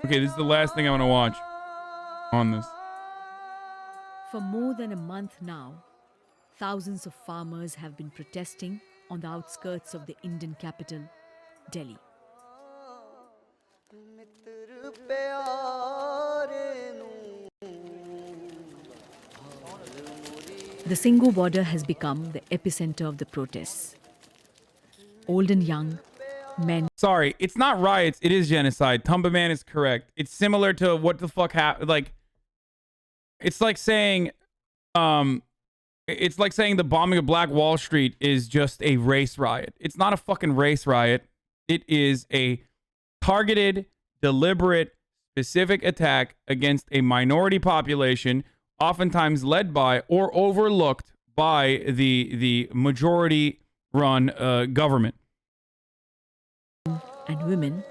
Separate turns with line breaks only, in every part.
Okay, this is the last thing I want to watch on this.
For more than a month now, thousands of farmers have been protesting on the outskirts of the Indian capital, Delhi. The Singhu border has become the epicenter of the protests. Old and young, men.
Sorry, it's not riots. It is genocide. Tumba Man is correct. It's similar to what the fuck happened. Like, it's like saying, the bombing of Black Wall Street is just a race riot. It's not a fucking race riot. It is a targeted, deliberate, specific attack against a minority population, oftentimes led by or overlooked by the majority-run government.
And women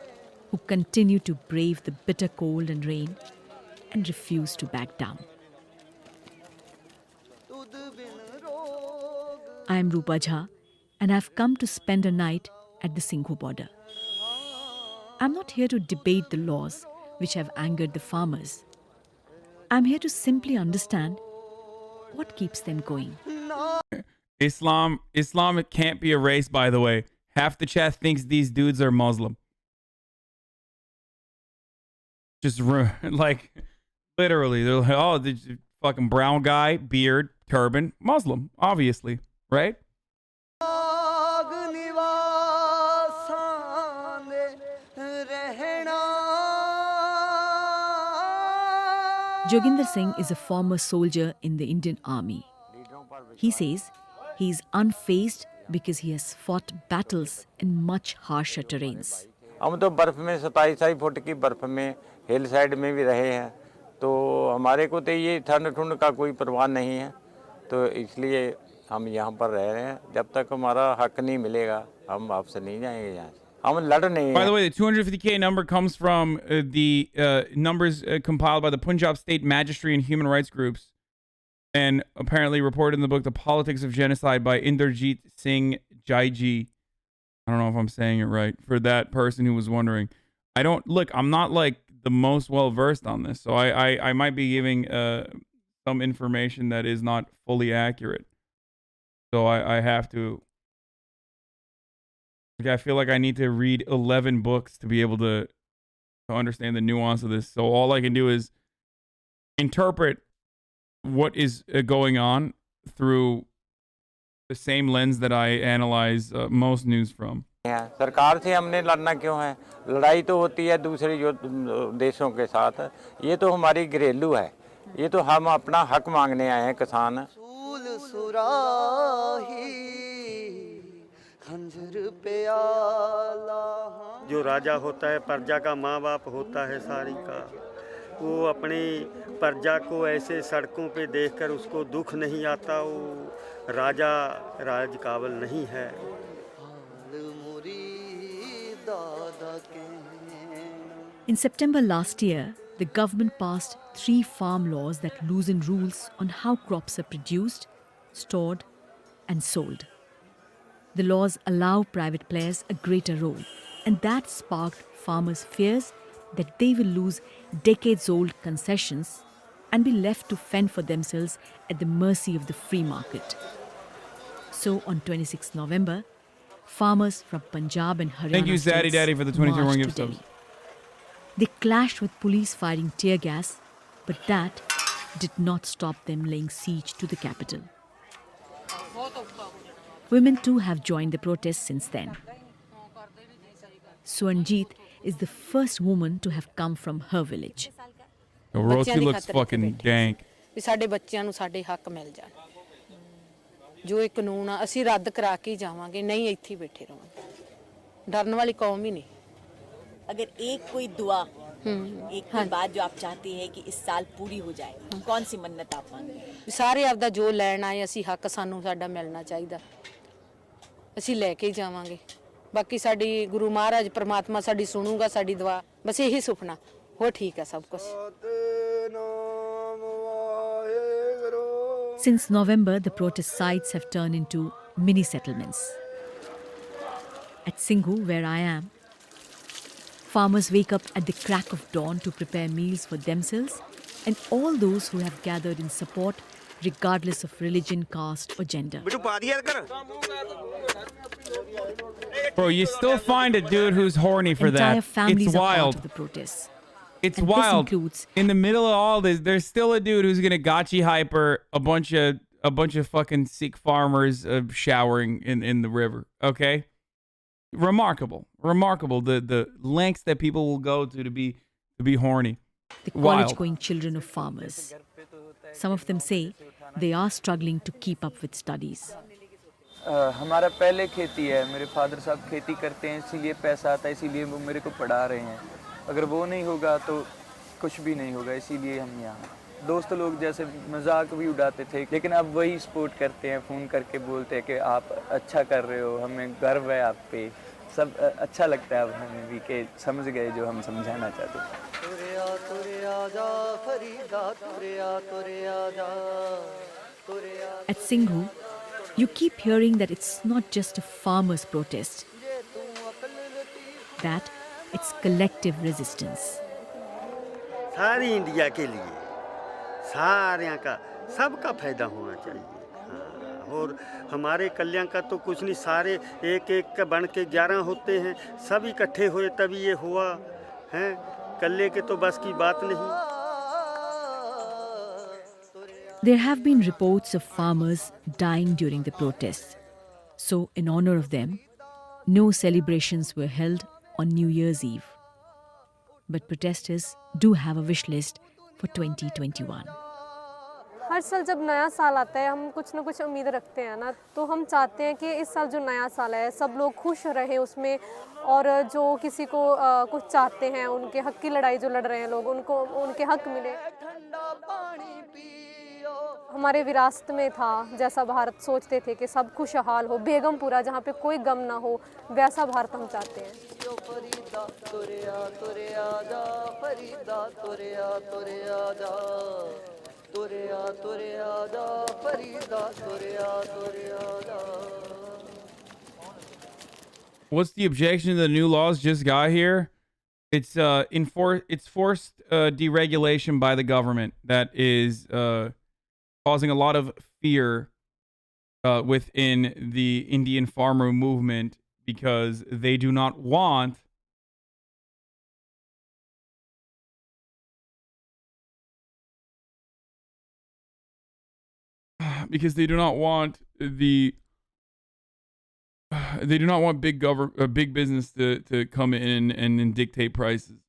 who continue to brave the bitter cold and rain and refuse to back down. I am Rupa Jha, and I've come to spend a night at the Singhu border. I'm not here to debate the laws which have angered the farmers. I'm here to simply understand what keeps them going.
Islam can't be a race, by the way. Half the chat thinks these dudes are Muslim. Just like, literally, they're like, oh, the fucking brown guy, beard, turban, Muslim, obviously, right?
Joginder Singh is a former soldier in the Indian Army. He says he is unfazed because he has fought battles in much harsher terrains.
हम तो बर्फ में 27 foot की बर्फ में hill side में भी रहे हैं, तो हमारे को तो ये ठंड ठंड का कोई परवाह नहीं है, तो इसलिए हम यहाँ पर रह रहे हैं. जब तक हमारा हक नहीं मिलेगा हम वापस नहीं जाएंगे यहाँ से. हम लड़ नहीं.
By the way, the 250K number comes from the numbers compiled by the Punjab State Magistracy and Human Rights Groups, and apparently reported in the book The Politics of Genocide by Inderjeet Singh Jaiji. I don't know if I'm saying it right, for that person who was wondering. I'm not like the most well versed on this, so I might be giving some information that is not fully accurate. So I have to, I feel like I need to read 11 books to be able to understand the nuance of this. So all I can do is interpret what is going on through the same lens that I analyze most news from.
सरकार से हमने लड़ना क्यों है? लड़ाई तो होती है दूसरे जो देशों के साथ. ये तो हमारी घरेलू है. ये तो हम अपना हक मांगने आए हैं किसान.
जो राजा होता है प्रजा का माँ बाप होता है सारी का, वो अपनी प्रजा को ऐसे सड़कों पे देखकर उसको दुख नहीं आता, वो राजा राज काबिल नहीं है.
In September last year, the government passed 3 farm laws that loosen rules on how crops are produced, stored, and sold. The laws allow private players a greater role, and that sparked farmers' fears that they will lose decades-old concessions and be left to fend for themselves at the mercy of the free market. So on 26 November, farmers from Punjab and Haryana
Thank you, Zaddy Daddy, for the 2021 gift subs.
They clashed with police firing tear gas, but that did not stop them laying siege to the capital. Women too have joined the protests since then. Swanjeet is the first woman to have come from her village.
Orochi looks fucking dank.
ਸਾਡੇ ਬੱਚਿਆਂ ਨੂੰ ਸਾਡੇ ਹੱਕ ਮਿਲ ਜਾਣ. ਜੋ ਇਹ ਕਾਨੂੰਨ ਆ ਅਸੀਂ ਰੱਦ ਕਰਾ ਕੇ ਜਾਵਾਂਗੇ, ਨਹੀਂ ਇੱਥੇ ਬੈਠੇ ਰਹਾਂਗੇ. ਡਰਨ ਵਾਲੀ ਕੌਮ ਹੀ ਨਹੀਂ.
अगर एक कोई दुआ, एक कोई बात जो आप चाहती हैं कि इस साल पूरी हो जाए, कौन सी मन्नत आप मांगेंगे?
ਸਾਰੇ ਆਪਦਾ ਜੋ ਲੈਣ ਆਏ ਅਸੀਂ ਹੱਕ ਸਾਨੂੰ ਸਾਡਾ ਮਿਲਣਾ ਚਾਹੀਦਾ. ਅਸੀਂ ਲੈ ਕੇ ਜਾਵਾਂਗੇ. ਬਾਕੀ ਸਾਡੀ ਗੁਰੂ ਮਹਾਰਾਜ ਪ੍ਰਮਾਤਮਾ ਸਾਡੀ ਸੁਣੂਗਾ ਸਾਡੀ ਦੁਆ. ਬਸ ਇਹੀ ਸੁਪਨਾ, ਹੋ ਠੀਕ ਹੈ ਸਭ ਕੁਝ.
Since November, the protest sites have turned into mini settlements. At Singhu, where I am, Farmers wake up at the crack of dawn to prepare meals for themselves and all those who have gathered in support, regardless of religion, caste, or gender.
Bro, you still find a dude who's horny for
Entire
that.
families
It's
are part
wild.
of the protests.
It's
And this
wild.
includes-
In the middle of all this, there's still a dude who's gonna gotchi hyper a bunch of fucking Sikh farmers showering in the river. Okay, remarkable the lengths that people will go to be horny.
The
Wild.
college-going children of farmers. Some of them say they are struggling to keep up with studies.
हमारा पहले खेती है, मेरे father साहब खेती करते हैं, इसीलिए पैसा आता है, इसीलिए वो मेरे को पढ़ा रहे हैं. अगर वो नहीं होगा तो कुछ भी नहीं होगा, इसीलिए हम यहाँ. दोस्त लोग जैसे मजाक भी उड़ाते थे, लेकिन अब वही सपोर्ट करते हैं, फ़ोन करके बोलते हैं कि आप अच्छा कर रहे हो, हमें गर्व है आप पे. सब अच्छा लगता है अब हमें भी कि समझ गए जो हम समझाना चाहते थे.
At Singhu, you keep hearing that it's not just a farmers' protest, that it's collective resistance.
सारी इंडिया के लिए सारे का सबका फायदा होना चाहिए. हाँ, और हमारे कल्याण का तो कुछ नहीं, सारे एक एक का बन के 11 होते हैं, सब इकट्ठे हुए तभी ये हुआ है. कल्ले के तो बस की बात नहीं.
There have been reports of farmers dying during the protests. So, in honor of them, no celebrations were held on New Year's Eve. But protesters do have a wish list for 2021.
हर साल जब नया साल आता है हम कुछ ना कुछ उम्मीद रखते हैं ना, तो हम चाहते हैं कि इस साल जो नया साल है सब लोग खुश रहें उसमें, और जो किसी को कुछ चाहते हैं उनके हक की लड़ाई जो लड़ रहे हैं लोग उनको उनके हक मिले. हमारे विरासत में था, जैसा भारत सोचते थे कि सब खुशहाल हो, बेगमपुरा जहाँ पे कोई गम ना हो, वैसा भारत हम चाहते हैं.
What's the objection to the new laws just got here? It's forced deregulation by the government that is causing a lot of fear within the Indian farmer movement because they do not want big business to come in and dictate prices.